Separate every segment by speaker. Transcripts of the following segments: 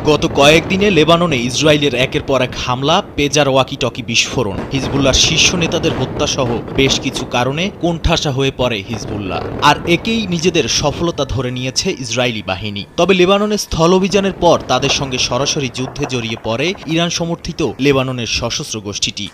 Speaker 1: গত কয়েকদিনে লেবাননে ইসরায়েলের একের পর এক হামলা, পেজার ওয়াকি-টকি বিস্ফোরণ, হিজবুল্লাহর শীর্ষ নেতাদের হত্যাসহ বেশ কিছু কারণে কোণঠাসা হয়ে পড়ে হিজবুল্লাহ। আর একেই নিজেদের সফলতা ধরে নিয়েছে ইসরায়েলি বাহিনী। তবে লেবাননের স্থল অভিযানের পর তাদের সঙ্গে সরাসরি যুদ্ধে জড়িয়ে পড়ে ইরান সমর্থিত লেবাননের সশস্ত্র গোষ্ঠীটি।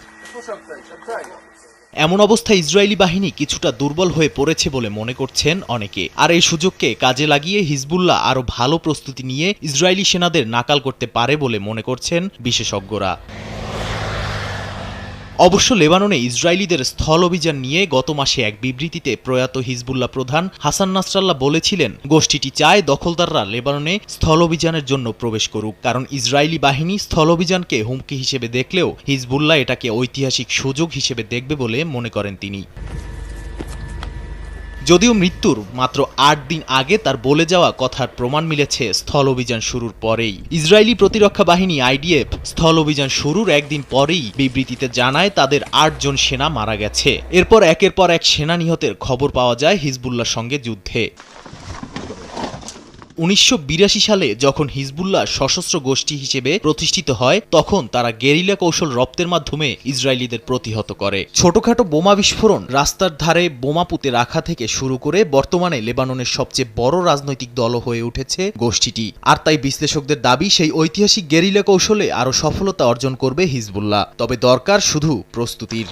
Speaker 1: এমন অবস্থায় ইসরায়েলি বাহিনী কিছুটা দুর্বল হয়ে পড়েছে বলে মনে করছেন অনেকে। আর এই সুযোগকে কাজে লাগিয়ে হিজবুল্লাহ আরও ভালো প্রস্তুতি নিয়ে ইসরায়েলি সেনাদের নাকাল করতে পারে বলে মনে করছেন বিশেষজ্ঞরা। অবশ্য লেবাননে ইসরায়েলিদের স্থল অভিযান নিয়ে গত মাসে এক বিবৃতিতে প্রয়াত হিজবুল্লাহ প্রধান হাসান নাসরাল্লাহ বলেছিলেন, গোষ্ঠীটি চায় দখলদাররা লেবাননে স্থল অভিযানের জন্য প্রবেশ করুক, কারণ ইসরায়েলি বাহিনী স্থল অভিযানকে হুমকি হিসেবে দেখলেও হিজবুল্লাহ এটাকে ঐতিহাসিক সুযোগ হিসেবে দেখবে বলে মনে করেন তিনি। যদিও মৃত্যুর মাত্র ৮ দিন আগে তার বলে যাওয়া কথার প্রমাণ মিলেছে স্থল অভিযান শুরুর পরেই। ইসরায়েলি প্রতিরক্ষা বাহিনী আইডিএফ স্থল অভিযান শুরুর একদিন পরেই বিবৃতিতে জানায় তাদের ৮ জন সেনা মারা গেছে। এরপর একের পর এক সেনা নিহতের খবর পাওয়া যায় হিজবুল্লাহর সঙ্গে যুদ্ধে। ১৯৮২ সালে যখন হিজবুল্লাহ সশস্ত্র গোষ্ঠী হিসেবে প্রতিষ্ঠিত হয়, তখন তারা গেরিলা কৌশল রপ্তের মাধ্যমে ইসরায়েলিদের প্রতিহত করে। ছোটখাটো বোমা বিস্ফোরণ, রাস্তার ধারে বোমা পুঁতে রাখা থেকে শুরু করে বর্তমানে লেবাননের সবচেয়ে বড় রাজনৈতিক দল হয়ে উঠেছে গোষ্ঠীটি। আর তাই বিশ্লেষকদের দাবি, সেই ঐতিহাসিক গেরিলা কৌশলে আরও সফলতা অর্জন করবে হিজবুল্লাহ। তবে দরকার শুধু প্রস্তুতির।